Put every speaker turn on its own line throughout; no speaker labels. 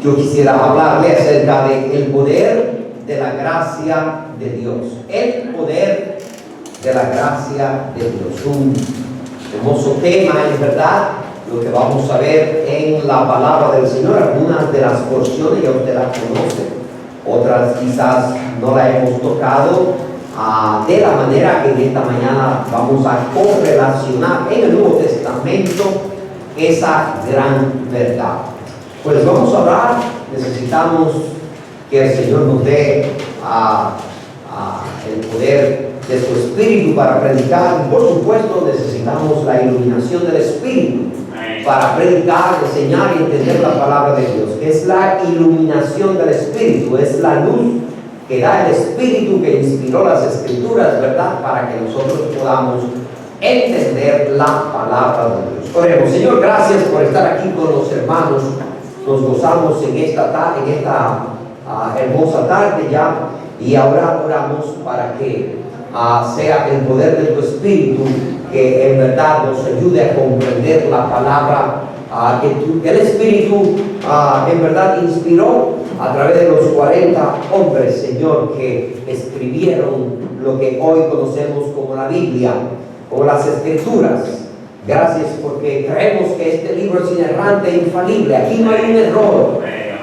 yo quisiera hablarle acerca del poder de la gracia de Dios. El poder de la gracia de Dios. Un hermoso tema, es verdad, lo que vamos a ver en la palabra del Señor. Algunas de las porciones ya usted las conoce, otras quizás no las hemos tocado de la manera que en esta mañana vamos a correlacionar en el Nuevo Testamento esa gran verdad. Pues vamos a orar. Necesitamos que el Señor nos dé el poder de su Espíritu para predicar, y por supuesto necesitamos la iluminación del Espíritu para predicar, enseñar y entender la palabra de Dios. Es la iluminación del Espíritu, es la luz que da el Espíritu que inspiró las Escrituras, ¿verdad? Para que nosotros podamos entender la palabra de Dios. Oremos. Señor, gracias por estar aquí con los hermanos. Nos gozamos en esta hermosa tarde ya, y ahora oramos para que sea el poder de tu Espíritu que en verdad nos ayude a comprender la palabra que el Espíritu en verdad inspiró a través de los 40 hombres, Señor, que escribieron lo que hoy conocemos como la Biblia, como las Escrituras. Gracias porque creemos que este libro es inerrante e infalible. Aquí no hay un error.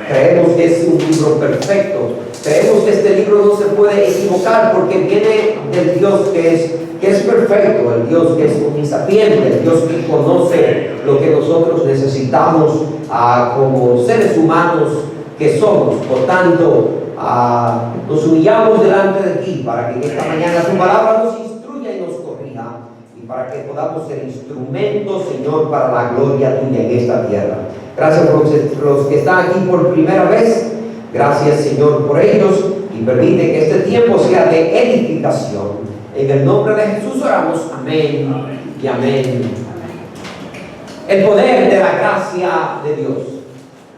Creemos que es un libro perfecto. Creemos que este libro no se puede equivocar porque viene del Dios que es perfecto, el Dios que es omnisapiente, el Dios que conoce lo que nosotros necesitamos como seres humanos que somos. Por tanto, nos humillamos delante de ti para que en esta mañana tu palabra nos instruya y nos corrija, y para que podamos ser instrumentos, Señor, para la gloria tuya en esta tierra. Gracias por los que están aquí por primera vez. Gracias, Señor, por ellos, y permite que este tiempo sea de edificación. En el nombre de Jesús oramos. Amén, amén y amén. El poder de la gracia de Dios.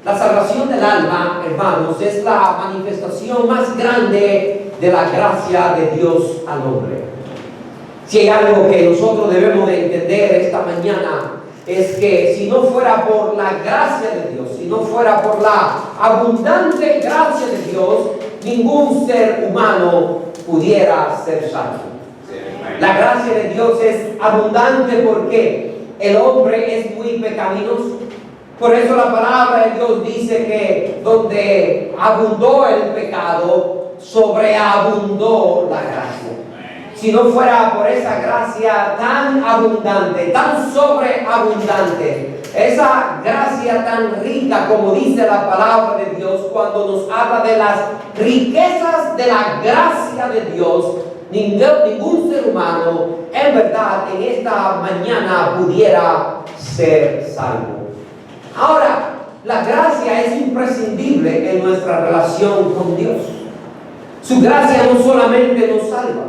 La salvación del alma, hermanos, es la manifestación más grande de la gracia de Dios al hombre. Si hay algo que nosotros debemos de entender esta mañana, es que si no fuera por la gracia de Dios, si no fuera por la abundante gracia de Dios, ningún ser humano pudiera ser salvo. La gracia de Dios es abundante porque el hombre es muy pecaminoso. Por eso la palabra de Dios dice que donde abundó el pecado, sobreabundó la gracia. Si no fuera por esa gracia tan abundante, tan sobreabundante, esa gracia tan rica, como dice la palabra de Dios, cuando nos habla de las riquezas de la gracia de Dios, ningún ser humano en verdad en esta mañana pudiera ser salvo. Ahora, la gracia es imprescindible en nuestra relación con Dios. Su gracia no solamente nos salva,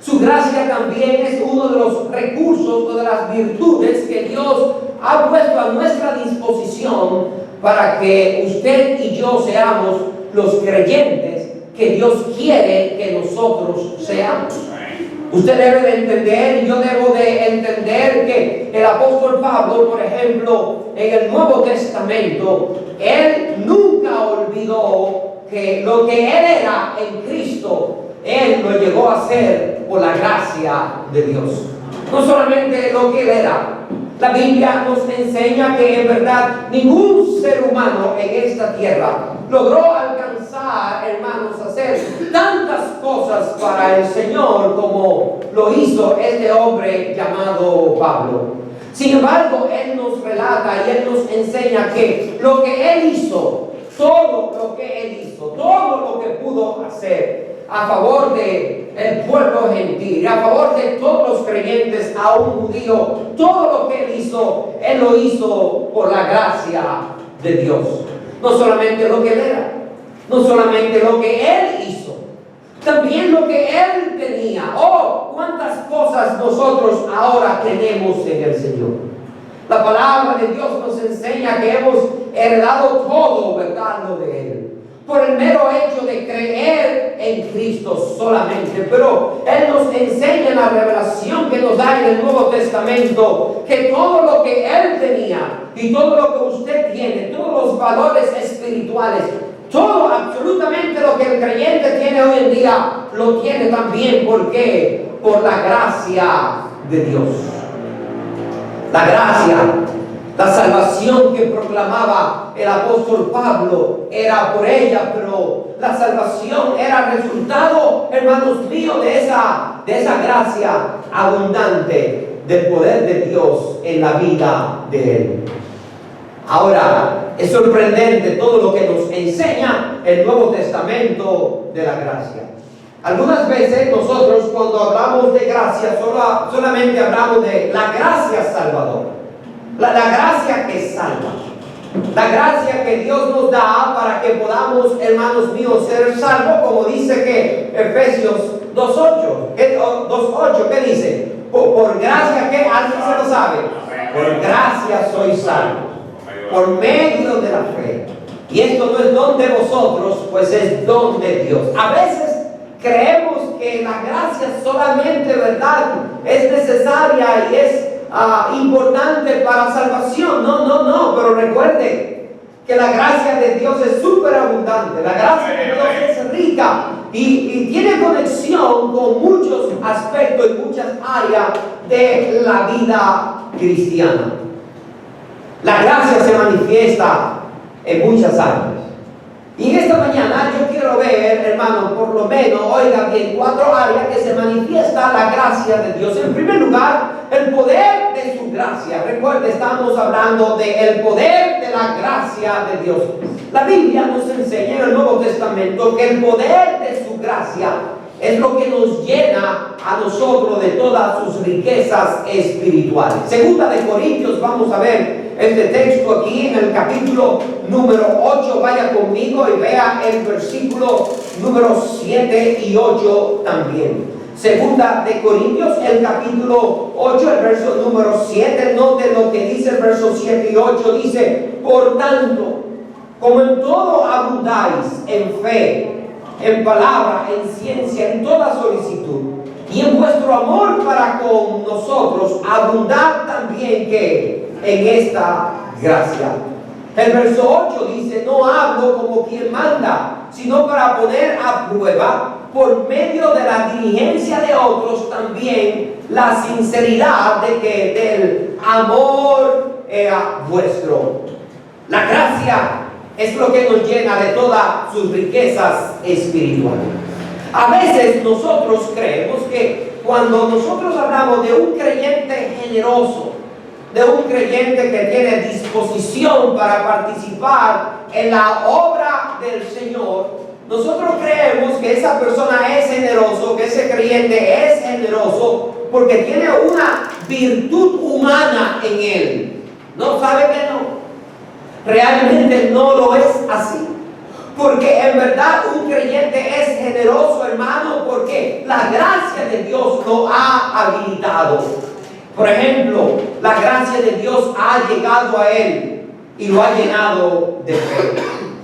su gracia también es uno de los recursos o de las virtudes que Dios ha puesto a nuestra disposición para que usted y yo seamos los creyentes que Dios quiere que nosotros seamos. Usted debe de entender, y yo debo de entender, que el apóstol Pablo, por ejemplo, en el Nuevo Testamento, él nunca olvidó que lo que él era en Cristo, él lo llegó a ser por la gracia de Dios. No solamente lo que él era. La Biblia nos enseña que en verdad ningún ser humano en esta tierra logró alcanzar, hermanos, hacer tantas cosas para el Señor como lo hizo este hombre llamado Pablo. Sin embargo, él nos relata y él nos enseña que lo que él hizo, todo lo que él hizo, todo lo que pudo hacer a favor del pueblo gentil, a favor de todos los creyentes, a un judío, todo lo que él hizo, él lo hizo por la gracia de Dios. No solamente lo que él era, no solamente lo que él hizo, también lo que él tenía. Oh, cuántas cosas nosotros ahora tenemos en el Señor. La palabra de Dios nos enseña que hemos heredado todo, ¿verdad?, lo de él, por el mero hecho de creer en Cristo solamente. Pero él nos enseña en la revelación que que nos da en el Nuevo Testamento, que todo lo que Él tenía y todo lo que usted tiene, todos los valores espirituales, todo, absolutamente lo que el creyente tiene hoy en día, lo tiene también. ¿Por qué? Por la gracia de Dios. La gracia, la salvación que proclamaba el apóstol Pablo era por ella, pero la salvación era resultado, hermanos míos, de esa gracia abundante del poder de Dios en la vida de Él. Ahora, es sorprendente todo lo que nos enseña el Nuevo Testamento de la gracia. Algunas veces nosotros, cuando hablamos de gracia, solamente hablamos de la gracia salvadora, la gracia que salva, la gracia que Dios nos da para que podamos, hermanos míos, ser salvos, como dice que Efesios 2:8, ¿qué dice? Por gracia, que alguien se lo sabe, por gracia soy salvo, por medio de la fe. Y esto no es don de vosotros, pues es don de Dios. A veces creemos que la gracia solamente, ¿verdad?, es necesaria y es importante para salvación. No, pero recuerde que la gracia de Dios es súper abundante. La gracia de Dios es rica y tiene conexión con muchos aspectos y muchas áreas de la vida cristiana. La gracia se manifiesta en muchas áreas. Y en esta mañana yo quiero ver, hermano, por lo menos, oiga bien, 4 áreas que se manifiesta la gracia de Dios. En primer lugar, el poder de su gracia. Recuerde, estamos hablando del poder de la gracia de Dios. La Biblia nos enseña en el Nuevo Testamento que el poder de su gracia es lo que nos llena a nosotros de todas sus riquezas espirituales. Segunda de Corintios, vamos a ver este texto aquí en el capítulo número 8. Vaya conmigo y vea el versículo número 7 y 8 también. Segunda de Corintios, el capítulo 8, el verso número 7. Note lo que dice el verso 7 y 8. Dice: por tanto, como en todo abundáis en fe, en palabra, en ciencia, en toda solicitud, y en vuestro amor para con nosotros, abundad también que en esta gracia. El verso 8 dice: no hablo como quien manda, sino para poner a prueba, por medio de la diligencia de otros, también la sinceridad del amor vuestro. La gracia es lo que nos llena de todas sus riquezas espirituales. A veces nosotros creemos que cuando nosotros hablamos de un creyente generoso, de un creyente que tiene disposición para participar en la obra del Señor, nosotros creemos que esa persona es generoso, que ese creyente es generoso porque tiene una virtud humana en él. ¿No sabe que no? Realmente no lo es así. Porque en verdad un creyente es generoso, hermano, porque la gracia de Dios lo ha habilitado. Por ejemplo, la gracia de Dios ha llegado a él y lo ha llenado de fe.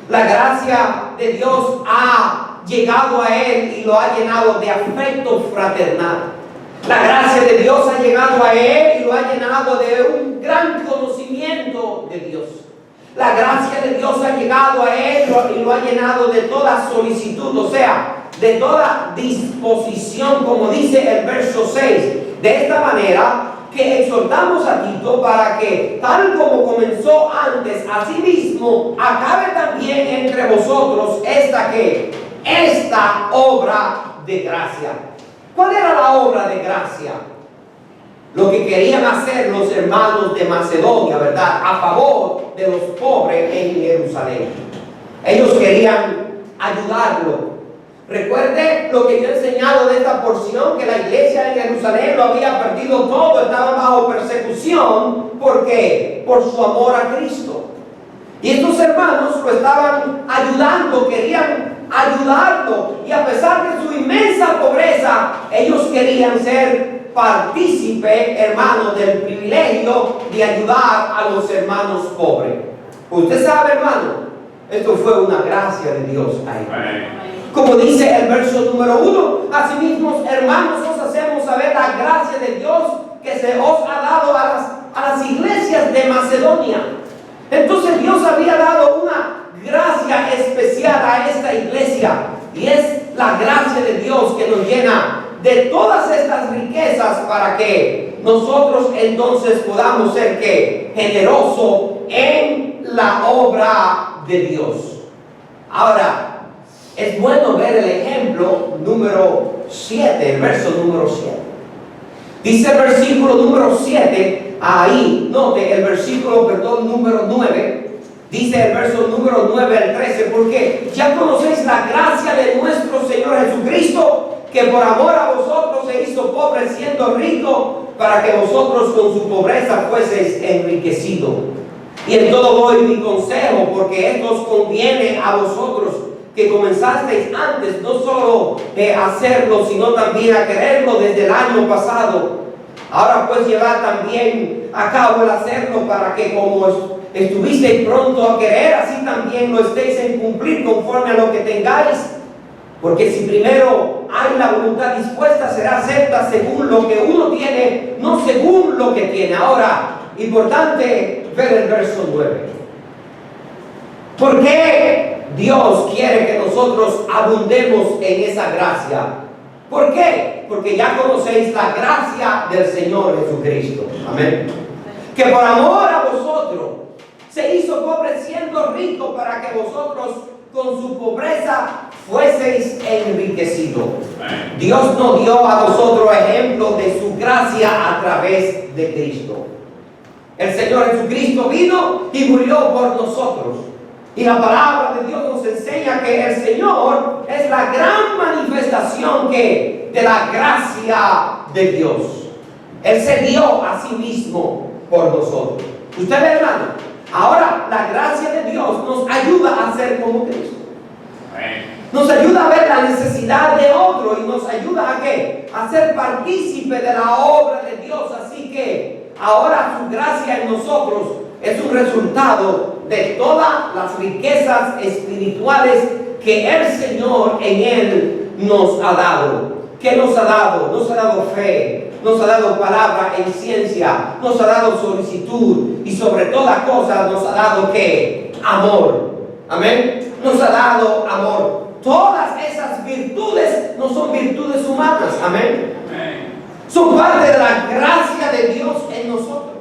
La gracia de Dios ha llegado a él y lo ha llenado de afecto fraternal. La gracia de Dios ha llegado a él y lo ha llenado de un gran conocimiento de Dios. La gracia de Dios ha llegado a él y lo ha llenado de toda solicitud, o sea, de toda disposición, como dice el verso 6. De esta manera que exhortamos a Tito para que, tal como comenzó antes, asimismo acabe también entre vosotros esta obra de gracia. ¿Cuál era la obra de gracia? Lo que querían hacer los hermanos de Macedonia, ¿verdad?, a favor de los pobres en Jerusalén. Ellos querían ayudarlo. Recuerde lo que yo he enseñado de esta porción, que la iglesia en Jerusalén lo había perdido todo, estaba bajo persecución. ¿Por qué? Por su amor a Cristo. Y estos hermanos lo estaban ayudando, querían ayudarlo. Y a pesar de su inmensa pobreza, ellos querían ser partícipe, hermano, del privilegio de ayudar a los hermanos pobres. Usted sabe, hermano, esto fue una gracia de Dios a ellos. Como dice el verso número 1, asimismo, hermanos, os hacemos saber la gracia de Dios que se os ha dado a las iglesias de Macedonia. Entonces Dios había dado una gracia especial a esta iglesia, y es la gracia de Dios que nos llena de todas estas riquezas para que nosotros entonces podamos ser generosos en la obra de Dios. Ahora, es bueno ver el ejemplo número 7, el verso número 7. Dice el versículo número 7, ahí, note el versículo, número 9. Dice el verso número 9 al 13, porque ya conocéis la gracia de nuestro Señor Jesucristo, que por amor a vosotros se hizo pobre siendo rico, para que vosotros con su pobreza fueseis enriquecidos. Y en todo doy mi consejo, porque esto os conviene a vosotros, que comenzasteis antes no solo a hacerlo, sino también a quererlo desde el año pasado. Ahora pues llevad también a cabo el hacerlo, para que como estuvisteis pronto a querer, así también lo estéis en cumplir conforme a lo que tengáis. Porque si primero hay la voluntad dispuesta, será acepta según lo que uno tiene, no según lo que tiene. Ahora, importante ver el verso 9. ¿Por qué Dios quiere que nosotros abundemos en esa gracia? ¿Por qué? Porque ya conocéis la gracia del Señor Jesucristo. Amén. Que por amor a vosotros se hizo pobre siendo rico, para que vosotros con su pobreza fueseis enriquecidos. Dios nos dio a nosotros ejemplo de su gracia a través de Cristo. El Señor Jesucristo vino y murió por nosotros. Y la palabra de Dios nos enseña que el Señor es la gran manifestación de la gracia de Dios. Él se dio a sí mismo por nosotros. ¿Usted ve, hermano? Ahora la gracia de Dios nos ayuda a ser como Cristo. Nos ayuda a ver la necesidad de otro y nos ayuda a ¿qué? A ser partícipe de la obra de Dios. Así que ahora su gracia en nosotros es un resultado de todas las riquezas espirituales que el Señor en Él nos ha dado. ¿Qué nos ha dado? Nos ha dado fe, nos ha dado palabra en ciencia, nos ha dado solicitud y sobre todas cosas nos ha dado ¿qué? Amor. Amén. Nos ha dado amor. Todas esas virtudes no son virtudes humanas. Amén. Son parte de la gracia de Dios en nosotros,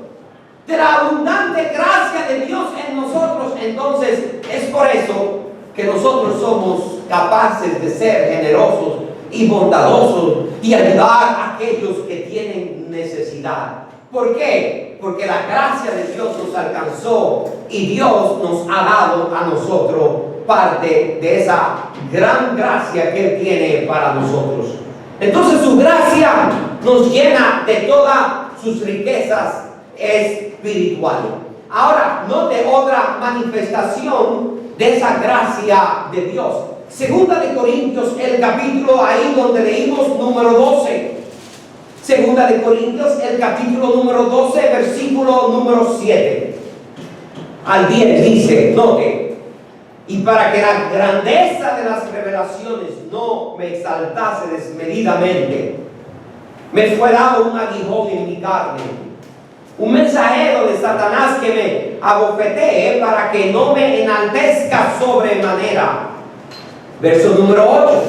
de la abundante gracia de Dios en nosotros. Entonces es por eso que nosotros somos capaces de ser generosos y bondadosos y ayudar a aquellos que tienen necesidad. ¿Por qué? Porque la gracia de Dios nos alcanzó y Dios nos ha dado a nosotros parte de esa gran gracia que Él tiene para nosotros. Entonces su gracia nos llena de todas sus riquezas espirituales. Ahora, note otra manifestación de esa gracia de Dios. Segunda de Corintios, el capítulo ahí donde leímos número 12. Segunda de Corintios, el capítulo número 12, versículo número 7 al 10 dice, note: y para que la grandeza de las revelaciones no me exaltase desmedidamente, me fue dado un aguijón en mi carne, un mensajero de Satanás que me abofetee para que no me enaltezca sobremanera. Verso número 8: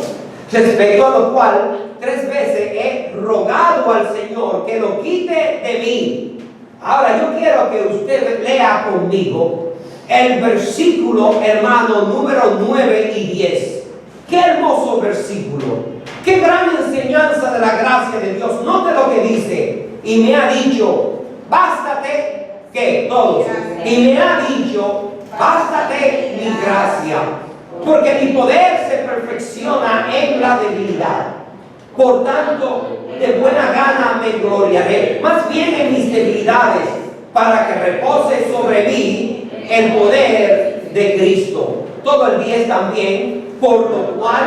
respecto a lo cual 3 veces he rogado al Señor que lo quite de mí. Ahora yo quiero que usted lea conmigo el versículo, hermano, número 9 y 10. Qué hermoso versículo, qué gran enseñanza de la gracia de Dios. Note lo que dice: y me ha dicho, bástate, ¿qué? Todos. Y me ha dicho, bástate mi gracia, porque mi poder se perfecciona en la debilidad. Por tanto, de buena gana me gloriaré, más bien en mis debilidades, para que repose sobre mí el poder de Cristo. Todo el 10 también: por lo cual,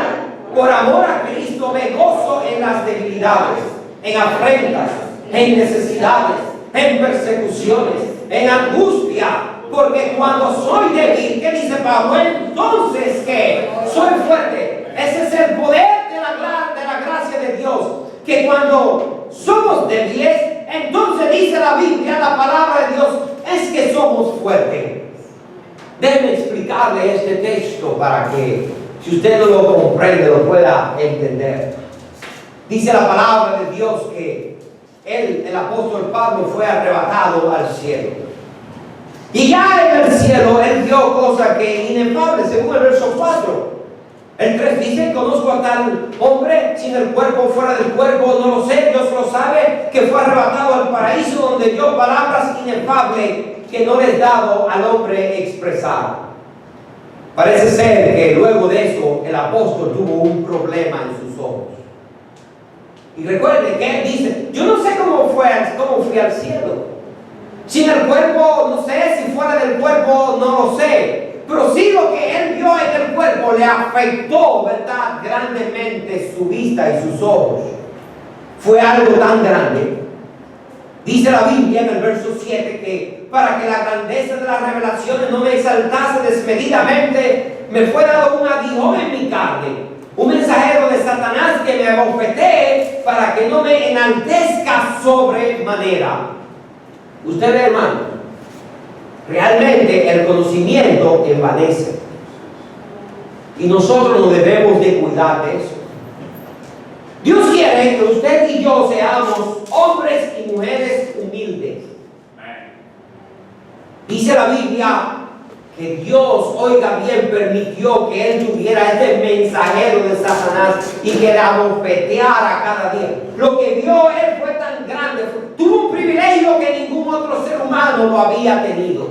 por amor a Cristo, me gozo en las debilidades, en afrentas, en necesidades, en persecuciones, en angustia, porque cuando soy débil, ¿qué dice Pablo? Entonces, ¿qué? Soy fuerte. Ese es el poder de la gracia de Dios, que cuando somos débiles, entonces Déjeme explicarle este texto para que, si usted no lo comprende, lo pueda entender. Dice la palabra de Dios que él, el apóstol Pablo, fue arrebatado al cielo. Y ya en el cielo él vio cosas que inefables, según el verso 4. El 3 dice: conozco a tal hombre sin el cuerpo, fuera del cuerpo, no lo sé, Dios lo sabe, que fue arrebatado al paraíso, donde dio palabras inefables que no les dado al hombre expresar. Parece ser que luego de eso el apóstol tuvo un problema en sus ojos. Y recuerde que él dice: yo no sé cómo fui al cielo. Sin el cuerpo, no sé, si fuera del cuerpo, no lo sé. Pero sí, lo que él vio en el cuerpo le afectó, ¿verdad?, grandemente su vista y sus ojos. Fue algo tan grande. Dice la Biblia en el verso 7 que para que la grandeza de las revelaciones no me exaltase desmedidamente, me fue dado un aguijón en mi carne, un mensajero de Satanás que me abofetee para que no me enaltezca sobremanera. Usted ve, hermano, realmente el conocimiento envanece. Y nosotros nos debemos de cuidar de eso. Dios quiere que usted y yo seamos hombres y mujeres humildes. Dice la Biblia que Dios, oiga bien, permitió que él tuviera este mensajero de Satanás y que le abofeteara cada día. Lo que vio él fue tan grande, tuvo un privilegio que ningún otro ser humano lo había tenido.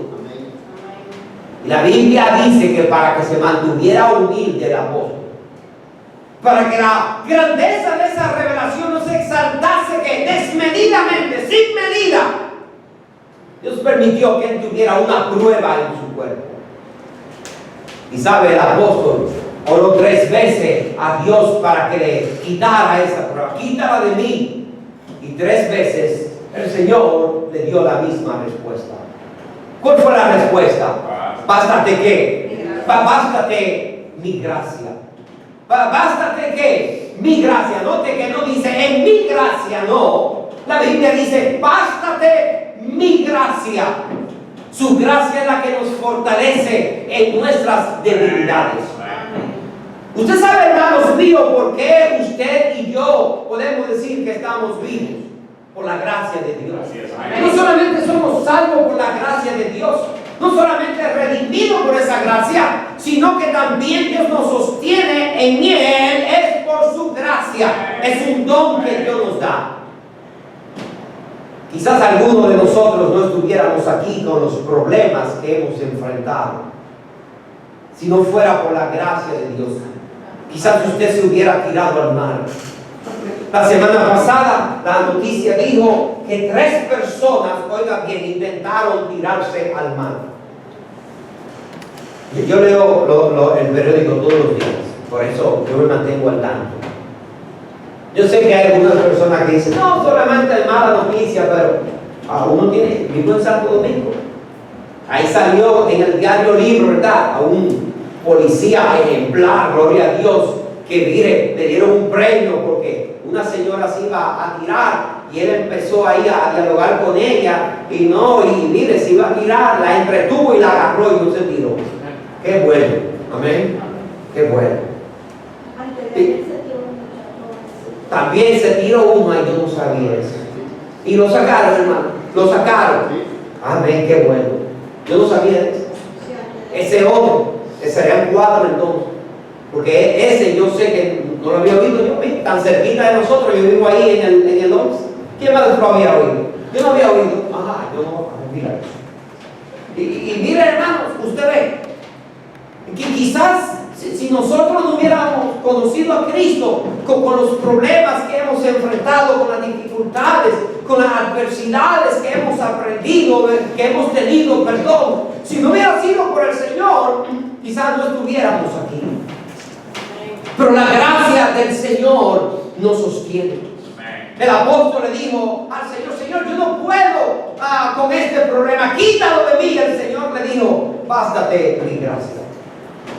Y la Biblia dice que para que se mantuviera humilde el apóstol, para que la grandeza de esa revelación no se exaltase que desmedidamente, sin medida, Dios permitió que él tuviera una prueba en su cuerpo. Y sabe, el apóstol oró 3 veces a Dios para que le quitara esa prueba. Quítala de mí. Y 3 veces el Señor le dio la misma respuesta. ¿Cuál fue la respuesta? Bástate qué. Bástate mi gracia. Bástate qué. Mi gracia. Note que no dice en mi gracia, no. La Biblia dice bástate mi gracia. Su gracia es la que nos fortalece en nuestras debilidades. Usted sabe, hermanos míos, por qué usted y yo podemos decir que estamos vivos. Por la gracia de Dios. No solamente somos salvos por la gracia de Dios, no solamente redimidos por esa gracia, sino que también Dios nos sostiene en Él, es por su gracia, es un don que Dios nos da. Quizás algunos de nosotros no estuviéramos aquí con los problemas que hemos enfrentado si no fuera por la gracia de Dios. Quizás usted se hubiera tirado al mar. La semana pasada la noticia dijo que 3 personas, oiga bien, intentaron tirarse al mar. Yo leo el periódico todos los días, por eso yo me mantengo al tanto. Yo sé que hay algunas personas que dicen: no, solamente hay mala noticia, pero uno vivo en Santo Domingo. Ahí salió en el diario Libro, ¿verdad?, a un policía ejemplar, gloria a Dios, que mire, le dieron un premio porque una señora se iba a tirar y él empezó ahí a dialogar con ella y mire, se iba a tirar, la entretuvo y la agarró y no se tiró. Qué bueno, amén, qué bueno. También se tiró uno y yo no sabía eso. Y lo sacaron, hermano, lo sacaron. Amén, qué bueno. Yo no sabía eso. Ese otro, serían 4 entonces. Porque ese yo sé que no lo había oído yo, tan cerquita de nosotros, yo vivo ahí en el 11. ¿Quién más lo había oído? Yo no había oído. Ajá, yo no, mira. Y mire, hermanos, usted ve que quizás si nosotros no hubiéramos conocido a Cristo con los problemas que hemos enfrentado, con las dificultades, con las adversidades que hemos aprendido, que hemos tenido, perdón, si no hubiera sido por el Señor, quizás no estuviéramos aquí. Pero la gracia del Señor nos sostiene. El apóstol le dijo al Señor: Señor, yo no puedo con este problema, quítalo de mí. El Señor le dijo: bástate mi gracia.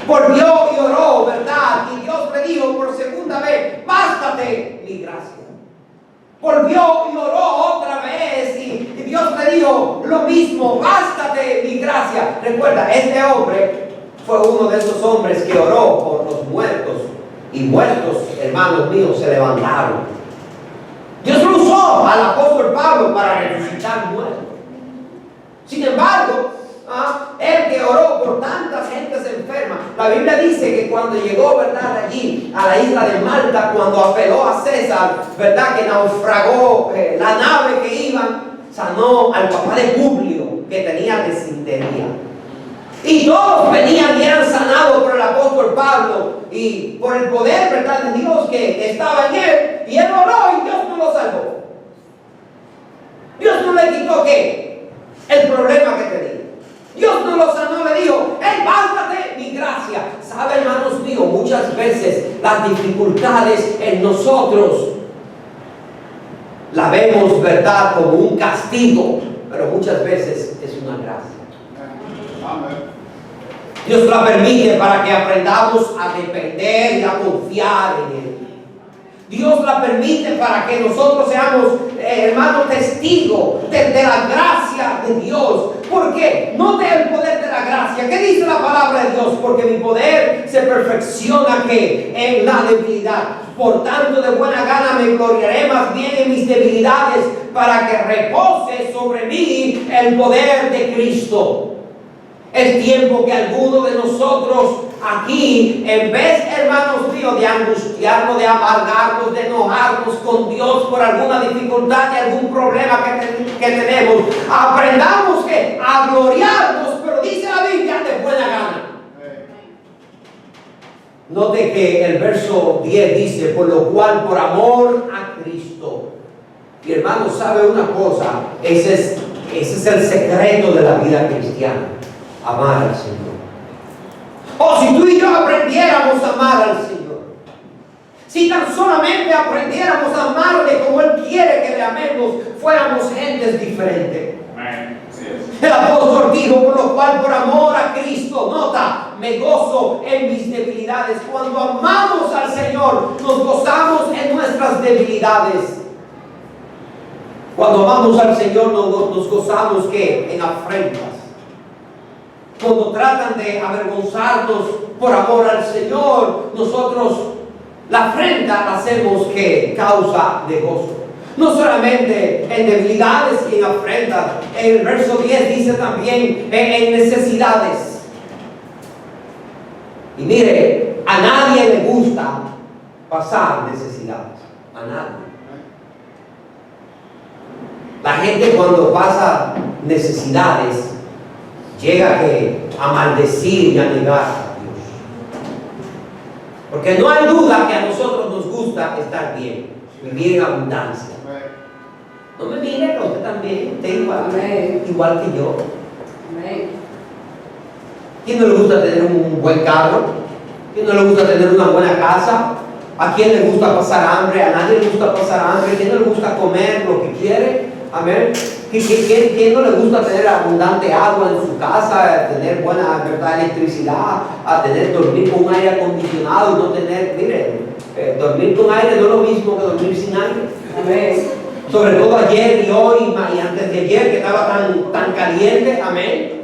Volvió y oró, ¿verdad? Y Dios le dijo por segunda vez: bástate mi gracia. Volvió y oró otra vez y Dios le dijo: lo mismo, bástate mi gracia. Recuerda, este hombre fue uno de esos hombres que oró por los muertos, y muertos, hermanos míos, se levantaron. Dios lo usó al apóstol Pablo para resucitar muertos. Sin embargo, él que oró por tantas gentes enfermas, la Biblia dice que cuando llegó, ¿verdad?, allí a la isla de Malta, cuando apeló a César, ¿verdad?, que naufragó la nave que iban, sanó al papá de Publio, que tenía disentería. Y todos venían y eran sanados por el apóstol Pablo y por el poder, ¿verdad?, de Dios que estaba en él. Y él oró y Dios no lo salvó. Dios no le quitó ¿qué? El problema que tenía. Dios no lo sanó, le dijo: hey, bástate mi gracia. ¿Sabe, hermanos míos? Muchas veces las dificultades en nosotros la vemos, ¿verdad?, como un castigo, pero muchas veces es una gracia. Amén. Dios la permite para que aprendamos a depender y a confiar en Él. Dios la permite para que nosotros seamos, hermanos, testigos de la gracia de Dios. ¿Por qué? Note el poder de la gracia. ¿Qué dice la palabra de Dios? Porque mi poder se perfecciona ¿qué? En la debilidad. Por tanto, de buena gana me gloriaré más bien en mis debilidades, para que repose sobre mí el poder de Cristo. Es tiempo que algunos de nosotros aquí, en vez, hermanos míos, de angustiarnos, de amargarnos, de enojarnos con Dios por alguna dificultad y algún problema que tenemos, aprendamos a gloriarnos, pero dice la Biblia, de buena gana. Note que el verso 10 dice: por lo cual, por amor a Cristo. Y hermano, ¿sabe una cosa? Ese es el secreto de la vida cristiana. Amar al Señor. Si tú y yo aprendiéramos a amar al Señor, si tan solamente aprendiéramos a amarle como Él quiere que le amemos, fuéramos gentes diferentes. El apóstol dijo: por lo cual, por amor a Cristo, nota, me gozo en mis debilidades. Cuando amamos al Señor, nos gozamos en nuestras debilidades. Cuando amamos al Señor, nos gozamos ¿qué? En afrentas. Cuando tratan de avergonzarnos por amor al Señor, nosotros la afrenta la hacemos que causa de gozo. No solamente en debilidades y en afrentas. En el verso 10 dice también en necesidades. Y mire, a nadie le gusta pasar necesidades. A nadie. La gente cuando pasa necesidades llega a maldecir y a negar a Dios. Porque no hay duda que a nosotros nos gusta estar bien, vivir en abundancia. No me mire, que usted también, usted igual que yo. ¿Quién no le gusta tener un buen carro? ¿Quién no le gusta tener una buena casa? ¿A quién le gusta pasar hambre? A nadie le gusta pasar hambre. ¿Quién no le gusta comer lo que quiere? Amén. ¿Quién no le gusta tener abundante agua en su casa, tener buena, ¿verdad?, electricidad, a dormir con un aire acondicionado y no tener, mire, dormir con aire no es lo mismo que dormir sin aire? Amén. Sobre todo ayer y hoy y antes de ayer, que estaba tan caliente. Amén.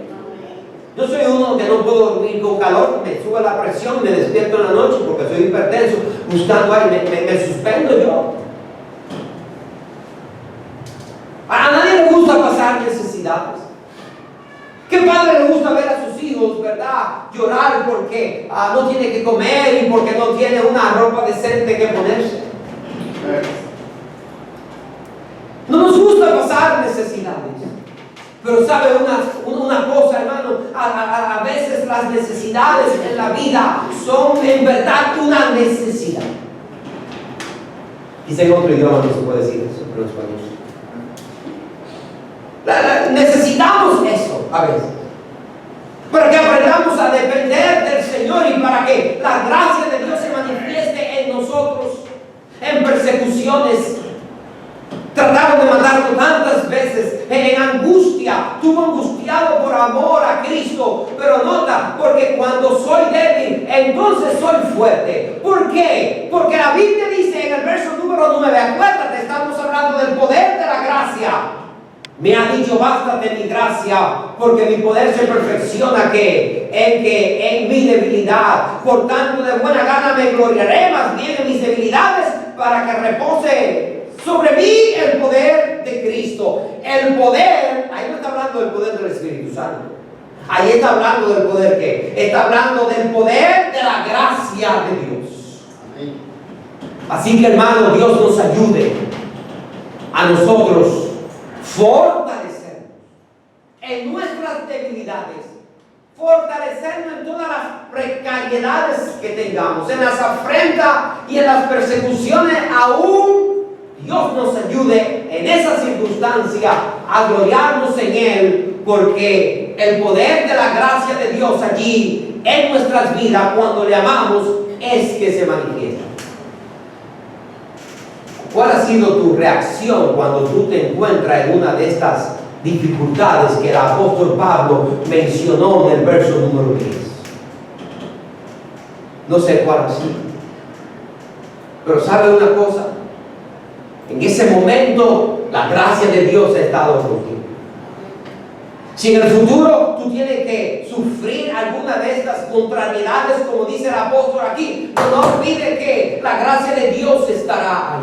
Yo soy uno que no puedo dormir con calor, me sube la presión, me despierto en la noche porque soy hipertenso, buscando aire, me suspendo yo. A nadie le gusta pasar necesidades. ¿Qué padre le gusta ver a sus hijos, verdad, llorar porque no tiene que comer y porque no tiene una ropa decente que ponerse? No nos gusta pasar necesidades. Pero sabe una cosa, hermano, a veces las necesidades en la vida son en verdad una necesidad. Quizá en otro idioma no se puede decir eso, pero en español. Necesitamos eso a veces, para que aprendamos a depender del Señor y para que la gracia de Dios se manifieste en nosotros. En persecuciones, trataron de matarlo tantas veces, en angustia, estuvo angustiado por amor a Cristo. Pero nota, porque cuando soy débil, entonces soy fuerte. ¿Por qué? Porque la Biblia dice en el verso número 9, acuérdate, estamos hablando del poder de la gracia. Me ha dicho, bástate mi gracia, porque mi poder se perfecciona en mi debilidad. Por tanto, de buena gana me gloriaré más bien en mis debilidades, para que repose sobre mí el poder de Cristo. El poder, ahí no está hablando del poder del Espíritu Santo. Ahí está hablando del poder que está hablando del poder de la gracia de Dios. Así que, hermanos, Dios nos ayude a nosotros fortalecernos en nuestras debilidades, fortalecernos en todas las precariedades que tengamos, en las afrentas y en las persecuciones. Aún Dios nos ayude en esa circunstancia a gloriarnos en Él, porque el poder de la gracia de Dios allí en nuestras vidas, cuando le amamos, es que se manifiesta. ¿Cuál ha sido tu reacción cuando tú te encuentras en una de estas dificultades que el apóstol Pablo mencionó en el verso número 10? No sé cuál ha sido, pero ¿sabe una cosa? En ese momento la gracia de Dios ha estado contigo. Si en el futuro tú tienes que sufrir alguna de estas contrariedades, como dice el apóstol aquí, no olvides que la gracia de Dios estará ahí.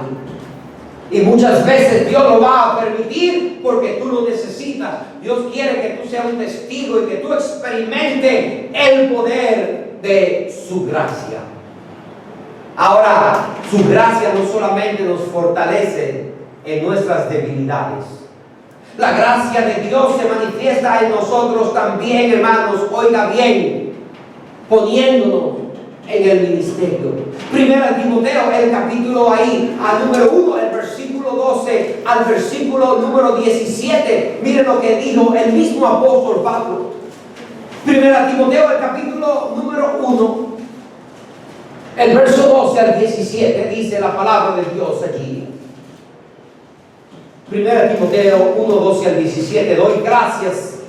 Y muchas veces Dios lo va a permitir porque tú lo necesitas. Dios quiere que tú seas un testigo y que tú experimentes el poder de su gracia. Ahora, su gracia no solamente nos fortalece en nuestras debilidades. La gracia de Dios se manifiesta en nosotros también, hermanos, oiga bien, poniéndonos en el ministerio. Primera Timoteo, el capítulo ahí, al número 1, el versículo 12 al versículo número 17. Miren lo que dijo el mismo apóstol Pablo. Primera Timoteo, el capítulo número 1, el verso 12 al 17, dice la palabra de Dios allí. Primera Timoteo 1, 12 al 17. Doy gracias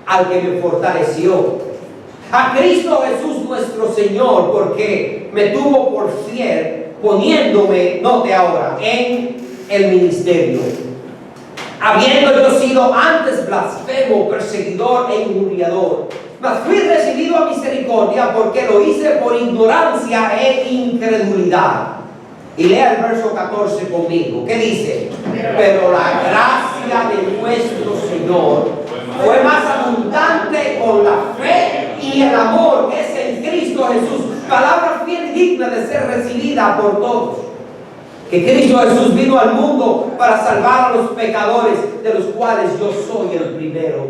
al que me fortaleció, a Cristo Jesús nuestro Señor, porque me tuvo por fiel, poniéndome, note ahora, en el ministerio. Habiendo yo sido antes blasfemo, perseguidor e injuriador, mas fui recibido a misericordia, porque lo hice por ignorancia e incredulidad. Y lea el verso 14 conmigo. ¿Qué dice? Pero la gracia de nuestro Señor fue más abundante con la fe y el amor que es en Cristo Jesús. Palabra fiel y digna de ser recibida por todos. Que Cristo Jesús vino al mundo para salvar a los pecadores, de los cuales yo soy el primero.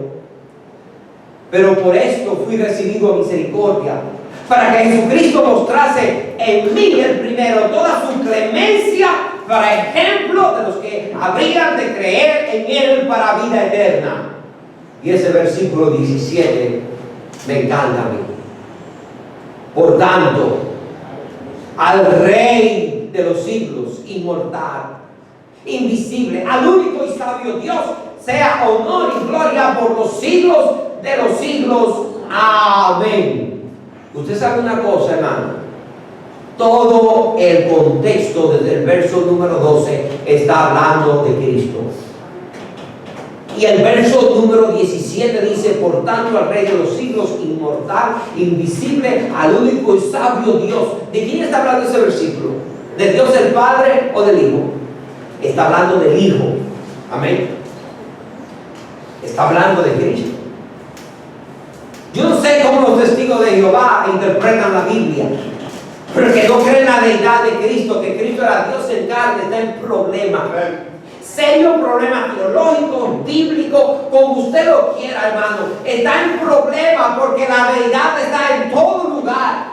Pero por esto fui recibido a misericordia, para que Jesucristo mostrase en mí el primero toda su clemencia, para ejemplo de los que habrían de creer en Él para vida eterna. Y ese versículo 17 me encanta a mí. Por tanto, al Rey de los siglos, inmortal, invisible, al único y sabio Dios, sea honor y gloria por los siglos de los siglos. Amén. Usted sabe una cosa, hermano. Todo el contexto desde el verso número 12 está hablando de Cristo. Y el verso número 17 dice: por tanto, al Rey de los siglos, inmortal, invisible, al único y sabio Dios. ¿De quién está hablando ese versículo? ¿De Dios el Padre o del Hijo? Está hablando del Hijo. Amén. Está hablando de Cristo. Yo no sé cómo los testigos de Jehová interpretan la Biblia, pero el que no cree en la deidad de Cristo, que Cristo era Dios en carne, está en problema. Serio problema teológico, bíblico, como usted lo quiera, hermano. Está en problema porque la deidad está en todo lugar.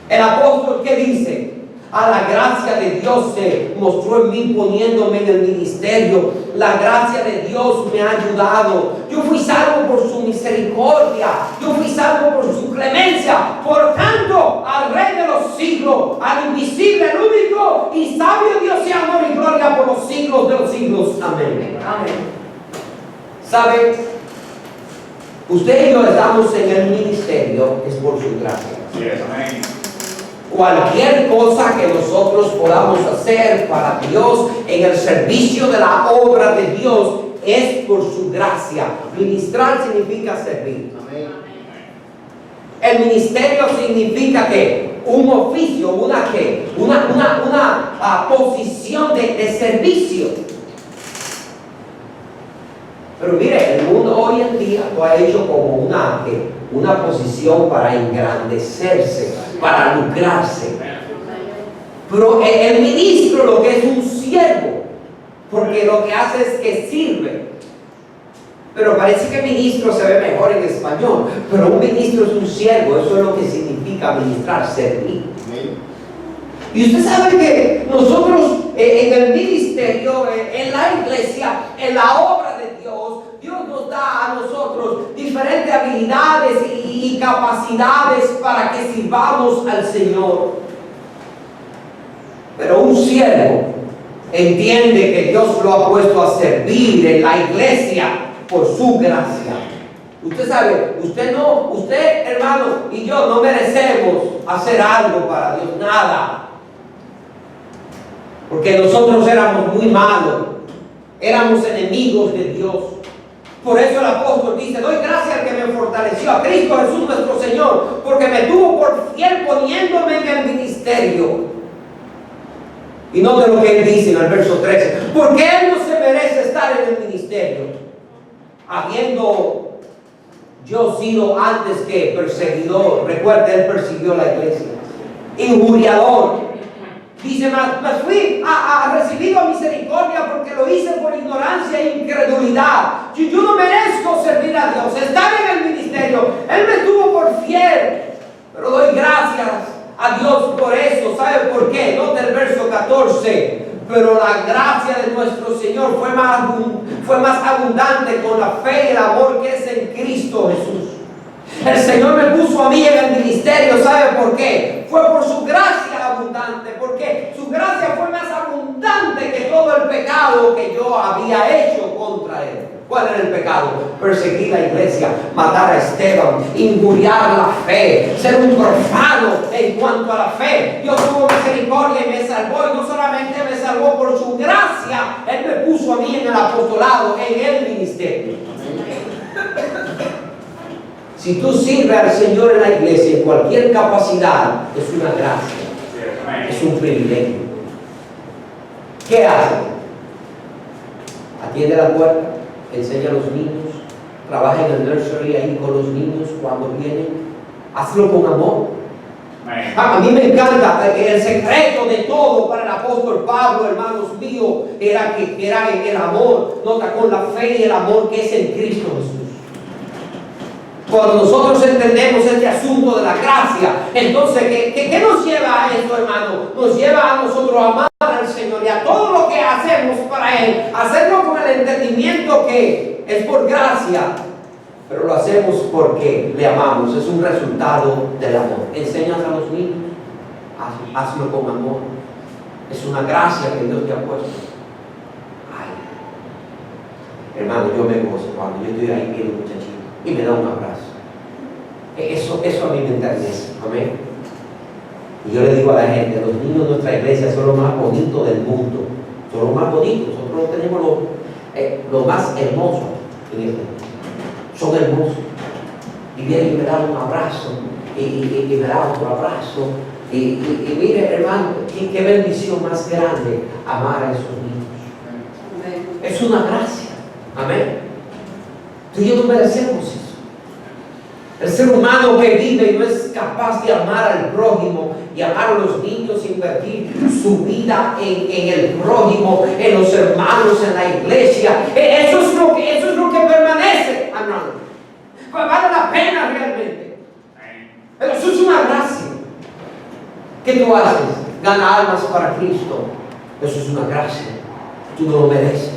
El apóstol, ¿qué dice? A la gracia de Dios se mostró en mí poniéndome en el ministerio. La gracia de Dios me ha ayudado. Yo fui salvo por su misericordia. Yo fui salvo por su clemencia. Por tanto, al Rey de los siglos, al invisible, el único y sabio Dios, sea amor y gloria por los siglos de los siglos. Amén. Amén. ¿Sabe? Usted y yo estamos en el ministerio, es por su gracia.
Yes, amén.
Cualquier cosa que nosotros podamos hacer para Dios en el servicio de la obra de Dios es por su gracia. Ministrar significa servir. El ministerio significa que un oficio, una posición de servicio. Pero mire, el mundo hoy en día lo ha hecho como una posición para engrandecerse, para lucrarse. Pero el ministro lo que es un siervo, porque lo que hace es que sirve. Pero parece que ministro se ve mejor en español, pero un ministro es un siervo, eso es lo que significa ministrar, servir. Y usted sabe que nosotros en el ministerio, en la iglesia, en la obra de Dios, Dios nos da a nosotros diferentes habilidades y capacidades para que sirvamos al Señor. Pero un siervo entiende que Dios lo ha puesto a servir en la iglesia por su gracia. Usted sabe, usted hermano y yo no merecemos hacer algo para Dios, nada. Porque nosotros éramos muy malos, éramos enemigos de Dios. Por eso el apóstol dice: doy gracias al que me fortaleció, a Cristo Jesús nuestro Señor, porque me tuvo por fiel poniéndome en el ministerio. Y note lo que él dice en el verso 13: porque él no se merece estar en el ministerio, habiendo yo sido antes que perseguidor. Recuerde, él persiguió la iglesia, injuriador. Dice: mas fui recibido misericordia porque lo hice por ignorancia e incredulidad. Yo no merezco servir a Dios, estar en el ministerio. Él me tuvo por fiel, pero doy gracias a Dios por eso. ¿Sabe por qué? Nota el verso 14: pero la gracia de nuestro Señor fue más abundante con la fe y el amor que es en Cristo Jesús. El Señor me puso a mí en el ministerio. ¿Sabe por qué? Fue por su gracia abundante, porque su gracia fue más abundante que todo el pecado que yo había hecho contra él. ¿Cuál era el pecado? Perseguir la iglesia, matar a Esteban, injuriar la fe, ser un profano en cuanto a la fe. Dios tuvo misericordia y me salvó, y no solamente me salvó por su gracia, Él me puso a mí en el apostolado, en el ministerio. Si tú sirves al Señor en la iglesia en cualquier capacidad, es una gracia, es un privilegio. ¿Qué hace? Atiende la puerta, enseña a los niños, trabaja en el nursery ahí con los niños cuando vienen. Hazlo con amor. A mí me encanta el secreto de todo para el apóstol Pablo, hermanos míos, era el amor. Nota, con la fe y el amor que es en Cristo Jesús. Cuando nosotros entendemos este asunto de la gracia, entonces, ¿qué nos lleva a esto, hermano? Nos lleva a nosotros a amar al Señor y a todo lo que hacemos para Él, hacerlo con el entendimiento que es por gracia, pero lo hacemos porque le amamos. Es un resultado del amor. Enseñas a los niños, hazlo con amor. Es una gracia que Dios te ha puesto. Ay, hermano, yo me gozo cuando yo estoy ahí viendo muchachitos y me da un abrazo. Eso a mí me enternece. Amén. Y yo le digo a la gente: los niños de nuestra iglesia son los más bonitos del mundo. Son los más bonitos. Nosotros tenemos los más hermosos en este mundo. Son hermosos. Y vienen y me dan un abrazo. Y me dan otro abrazo. Y mire, hermano, qué bendición más grande amar a esos niños. Amén. Es una gracia. Amén. Tú y yo no merecemos eso. El ser humano que vive y no es capaz de amar al prójimo y amar a los niños, invertir su vida en el prójimo, en los hermanos, en la iglesia, eso es lo que permanece, hermano. Vale la pena realmente. Pero eso es una gracia. ¿Qué tú haces? Gana almas para Cristo. Eso es una gracia. Tú no lo mereces.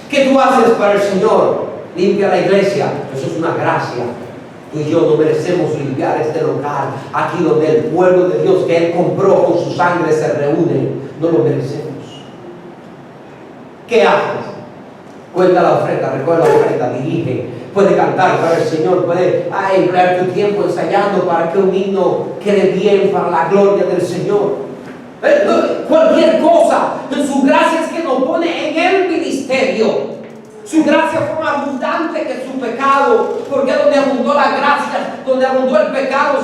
¿Qué tú haces para el Señor? Limpia la iglesia. Eso es una gracia. Tú y yo no merecemos limpiar este local, aquí donde el pueblo de Dios que Él compró con su sangre se reúne. No lo merecemos. ¿Qué haces? Cuenta la ofrenda, recuerda la ofrenda, dirige, puede cantar para el Señor, puede emplear tu tiempo ensayando para que un himno quede bien para la gloria del Señor. Cualquier cosa, su gracia es que nos pone en el ministerio. Su gracia fue más abundante que su pecado, porque donde abundó la gracia, donde abundó el pecado,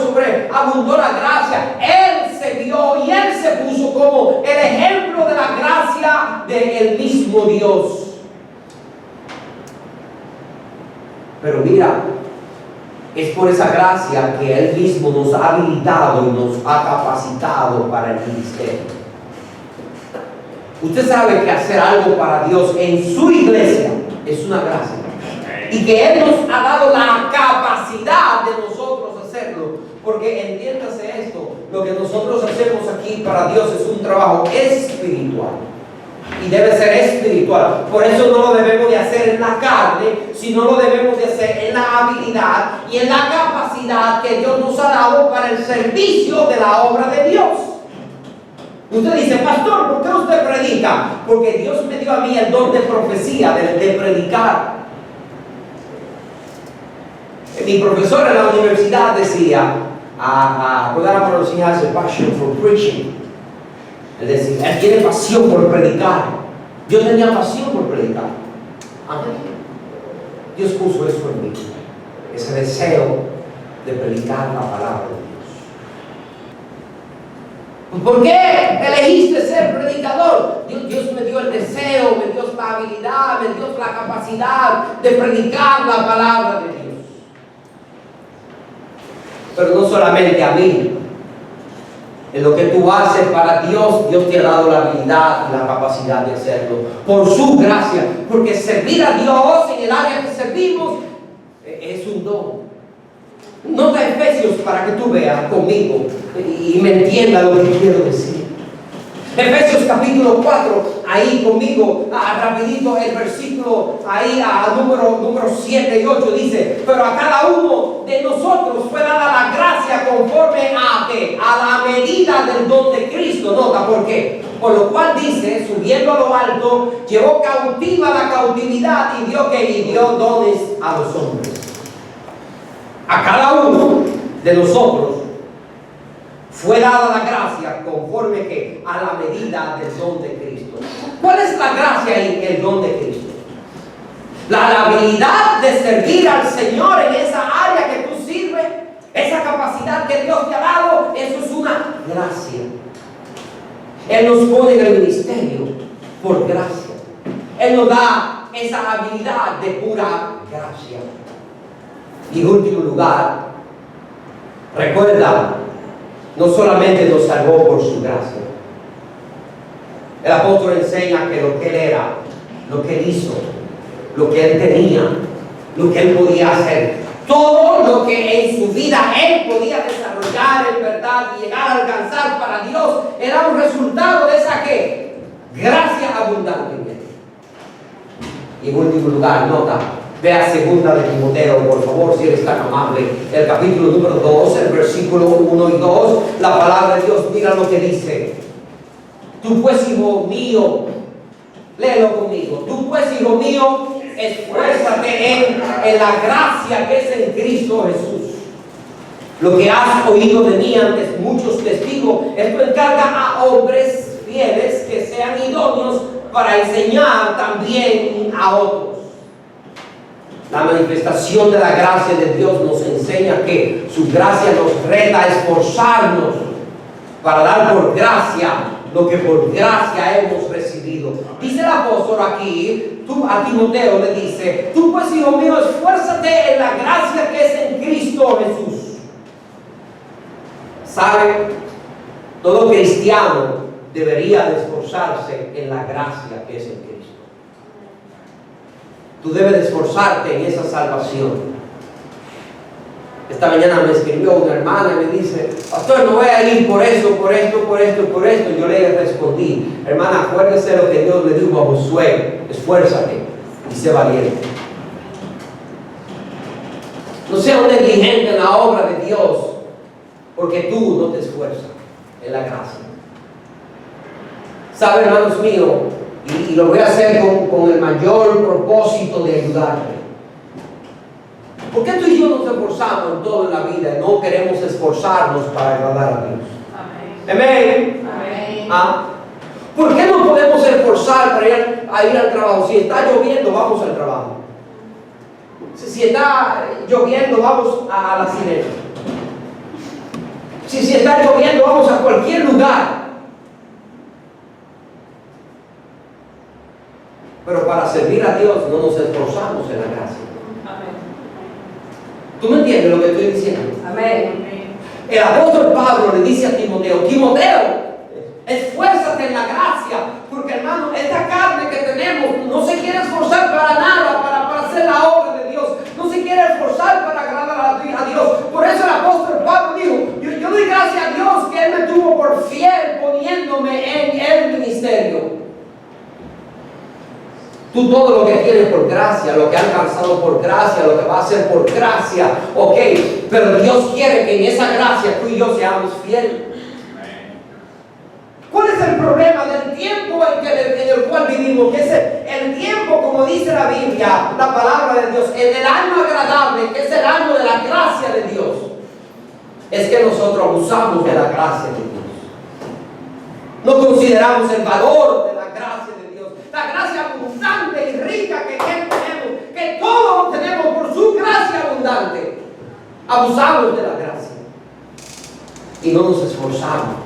abundó la gracia. Él se vio y Él se puso como el ejemplo de la gracia del mismo Dios. Pero mira, es por esa gracia que Él mismo nos ha habilitado y nos ha capacitado para el ministerio. Usted sabe que hacer algo para Dios en su iglesia es una gracia. Y que Él nos ha dado la capacidad de nosotros hacerlo. Porque entiéndase esto, lo que nosotros hacemos aquí para Dios es un trabajo espiritual. Y debe ser espiritual. Por eso no lo debemos de hacer en la carne, sino lo debemos de hacer en la habilidad y en la capacidad que Dios nos ha dado para el servicio de la obra de Dios. Usted dice, pastor, ¿por qué usted predica? Porque Dios me dio a mí el don de profecía, de predicar. Mi profesor en la universidad decía, he has a passion for preaching. Es decir, él tiene pasión por predicar. Yo tenía pasión por predicar. Dios puso eso en mí, ese deseo de predicar la palabra de Dios. ¿Por qué elegiste ser predicador? Dios me dio el deseo, me dio la habilidad, me dio la capacidad de predicar la palabra de Dios. Pero no solamente a mí. En lo que tú haces para Dios, Dios te ha dado la habilidad y la capacidad de hacerlo. Por su gracia. Porque servir a Dios en el área que servimos es un don. Nota Efesios para que tú veas conmigo y me entiendas lo que quiero decir. Efesios capítulo 4, ahí conmigo, rapidito el versículo, ahí número 7 y 8 dice, pero a cada uno de nosotros fue dada la gracia conforme a la medida del don de Cristo. Nota por qué. Por lo cual dice, subiendo a lo alto, llevó cautiva la cautividad y dio dones a los hombres. A cada uno de nosotros fue dada la gracia conforme que a la medida del don de Cristo. ¿Cuál es la gracia y el don de Cristo? La habilidad de servir al Señor en esa área que tú sirves, esa capacidad que Dios te ha dado, eso es una gracia. Él nos pone en el ministerio por gracia. Él nos da esa habilidad de pura gracia. Y en último lugar, recuerda, no solamente nos salvó por su gracia. El apóstol enseña que lo que él era, lo que él hizo, lo que él tenía, lo que él podía hacer, todo lo que en su vida él podía desarrollar en verdad y llegar a alcanzar para Dios, era un resultado de esa gracia abundante en él. Y en último lugar, nota, vea segunda de Timoteo, por favor, si eres tan amable. El capítulo número 2, el versículo 1 y 2, la palabra de Dios, mira lo que dice. Tú pues, hijo mío, léelo conmigo. Tú pues, hijo mío, esfuérzate en la gracia que es en Cristo Jesús. Lo que has oído de mí ante muchos testigos, esto encarga a hombres fieles que sean idóneos para enseñar también a otros. La manifestación de la gracia de Dios nos enseña que su gracia nos reta a esforzarnos para dar por gracia lo que por gracia hemos recibido. Dice el apóstol aquí, a Timoteo le dice, tú pues, hijo mío, esfuérzate en la gracia que es en Cristo Jesús. ¿Sabe? Todo cristiano debería de esforzarse en la gracia que es en Cristo. Tú debes de esforzarte en esa salvación. Esta mañana me escribió una hermana y me dice, pastor, no voy a ir por eso, por esto, por esto, por esto. Yo le respondí, hermana, acuérdese lo que Dios le dijo a Josué, esfuérzate y sé valiente. No sea un negligente en la obra de Dios, porque tú no te esfuerzas en la gracia. ¿Sabe, hermanos míos? Y lo voy a hacer con el mayor propósito de ayudarte. ¿Por qué tú y yo nos esforzamos en todo en la vida y no queremos esforzarnos para agradar a Dios? Amén. Amén. ¿Ah? ¿Por qué no podemos esforzar para ir al trabajo? Si está lloviendo, vamos al trabajo. Si está lloviendo, vamos a la sirena. Si está lloviendo, vamos a cualquier lugar. Pero para servir a Dios no nos esforzamos en la gracia.
Amén.
¿Tú me entiendes lo que estoy diciendo?
Amén.
El apóstol Pablo le dice a Timoteo, esfuérzate en la gracia, porque hermano, esta carne que tenemos no se quiere esforzar para nada, para hacer la obra de Dios, no se quiere esforzar para agradar a Dios. Por eso el apóstol Pablo dijo, yo doy gracias a Dios que Él me tuvo por fiel poniéndome en el ministerio. Tú todo lo que tienes por gracia, lo que has alcanzado por gracia, lo que va a hacer por gracia, ok, pero Dios quiere que en esa gracia tú y yo seamos fieles. ¿Cuál es el problema del tiempo en el cual vivimos? Que es el tiempo, como dice la Biblia, la palabra de Dios, en el año agradable, que es el año de la gracia de Dios. Es que nosotros abusamos de la gracia de Dios. No consideramos el valor de la gracia de Dios. La gracia abundante y rica que tenemos, que todo lo tenemos por su gracia abundante. Abusamos de la gracia. Y no nos esforzamos.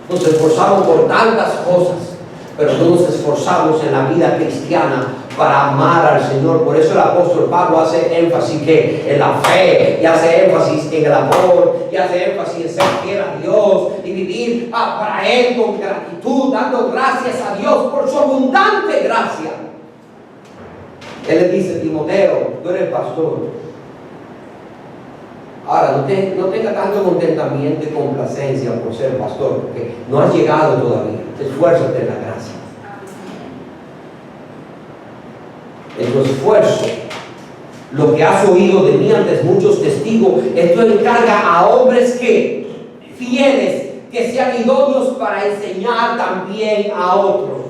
Nos esforzamos por tantas cosas, pero no nos esforzamos en la vida cristiana para amar al Señor. Por eso el apóstol Pablo hace énfasis que en la fe, y hace énfasis en el amor, y hace énfasis en ser fiel a Dios y vivir para Él con gratitud, dando gracias a Dios por su abundante gracia. Él le dice, Timoteo, tú eres pastor. Ahora, no tenga tanto contentamiento y complacencia por ser pastor, porque no has llegado todavía. Esfuérzate en la gracia. En tu esfuerzo, lo que has oído de mí ante muchos testigos, esto encarga a hombres fieles, que sean idóneos para enseñar también a otros.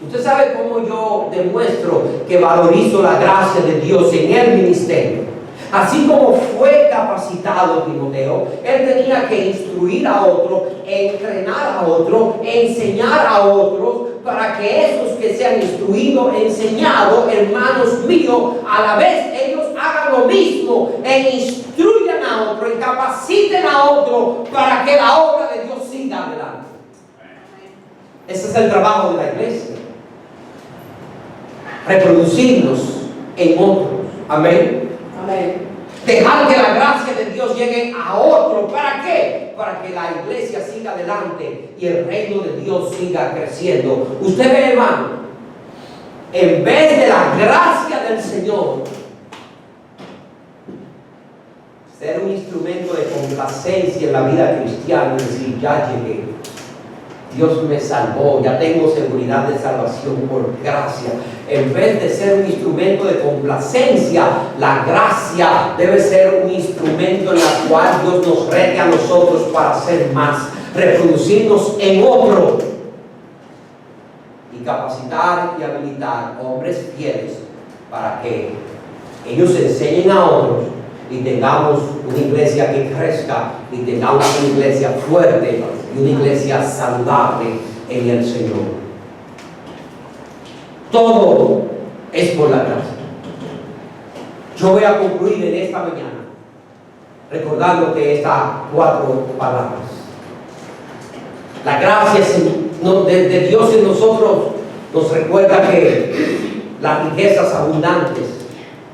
Usted sabe cómo yo demuestro que valorizo la gracia de Dios en el ministerio. Así como fue capacitado Timoteo, él tenía que instruir a otro, entrenar a otro, enseñar a otros, para que esos que sean instruidos, enseñados, hermanos míos, a la vez ellos hagan lo mismo, e instruyan a otro, y capaciten a otro, para que la obra de Dios siga adelante. Ese es el trabajo de la iglesia. Reproducirnos en otros. Amén.
Amén.
Dejar que la gracia de Dios llegue a otro. ¿Para qué? Para que la iglesia siga adelante y el reino de Dios siga creciendo. Usted ve, hermano, en vez de la gracia del Señor, ser un instrumento de complacencia en la vida cristiana, es decir, ya llegué, Dios me salvó, ya tengo seguridad de salvación por gracia. En vez de ser un instrumento de complacencia, la gracia debe ser un instrumento en el cual Dios nos rete a nosotros para hacer más, reproducirnos en otro y capacitar y habilitar hombres fieles para que ellos enseñen a otros y tengamos una iglesia que crezca y tengamos una iglesia fuerte y una iglesia saludable en el Señor. Todo es por la gracia. Yo voy a concluir en esta mañana recordándote estas 4 palabras. La gracia de Dios en nosotros nos recuerda que las riquezas abundantes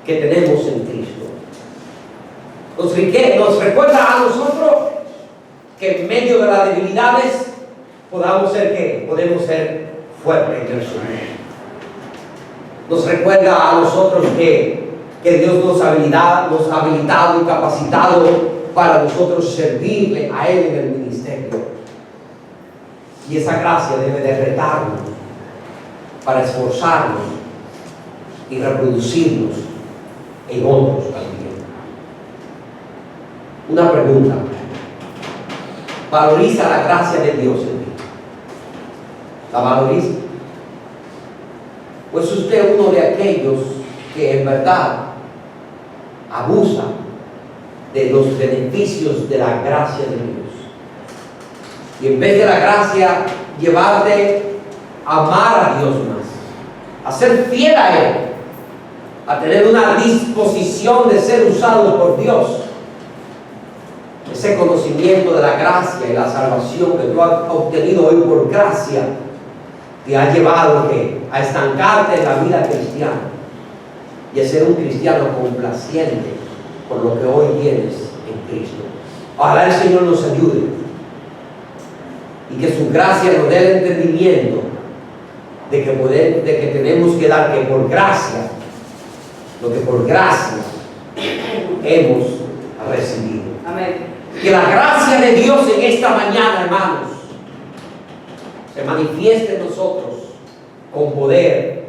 que tenemos en Cristo. Nos recuerda a nosotros que en medio de las debilidades podemos ser fuertes en el Señor. Nos recuerda a nosotros que Dios nos ha habilitado y capacitado para nosotros servirle a Él en el ministerio. Y esa gracia debe de retarnos para esforzarnos y reproducirnos en otros también. Una pregunta: ¿valoriza la gracia de Dios en ti? ¿La valoriza? Pues usted es uno de aquellos que en verdad abusa de los beneficios de la gracia de Dios. Y en vez de la gracia llevarte a amar a Dios más, a ser fiel a Él, a tener una disposición de ser usado por Dios. Ese conocimiento de la gracia y la salvación que tú has obtenido hoy por gracia te ha llevado a estancarte en la vida cristiana y a ser un cristiano complaciente por lo que hoy tienes en Cristo. Ojalá el Señor nos ayude y que su gracia nos dé el entendimiento de que tenemos que dar que por gracia, lo que por gracia hemos recibido.
Amén.
Que la gracia de Dios en esta mañana, hermanos, se manifieste en nosotros con poder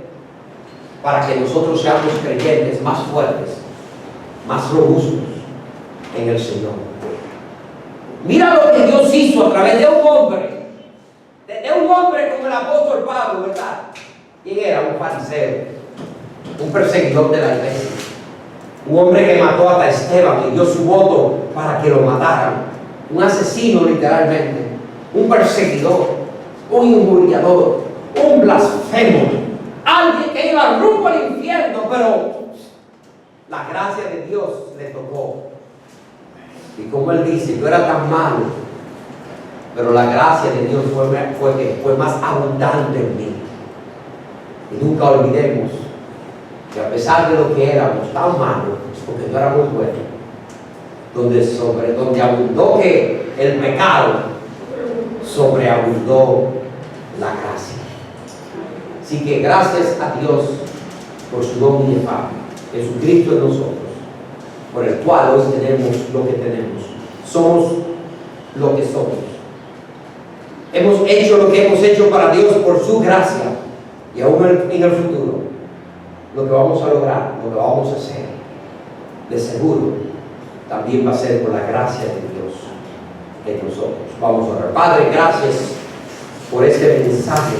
para que nosotros seamos creyentes más fuertes, más robustos en el Señor. Mira lo que Dios hizo a través de un hombre, de un hombre como el apóstol Pablo, ¿verdad? ¿Quién era? Un fariseo, un perseguidor de la iglesia. Un hombre que mató hasta Esteban y dio su voto para que lo mataran. Un asesino literalmente. Un perseguidor. Un injuriador. Un blasfemo. Alguien que iba rumbo al infierno, pero la gracia de Dios le tocó. Y como él dice, yo era tan malo, pero la gracia de Dios fue más abundante en mí. Y nunca olvidemos que a pesar de lo que éramos tan malos, porque no éramos buenos, donde abundó que el pecado, sobreabundó la gracia. Así que gracias a Dios por su don inefable, Jesucristo en nosotros, por el cual hoy tenemos lo que tenemos. Somos lo que somos. Hemos hecho lo que hemos hecho para Dios por su gracia, y aún en el futuro lo que vamos a lograr, lo que vamos a hacer, de seguro también va a ser por la gracia de Dios en nosotros. Vamos a orar. Padre, gracias por este mensaje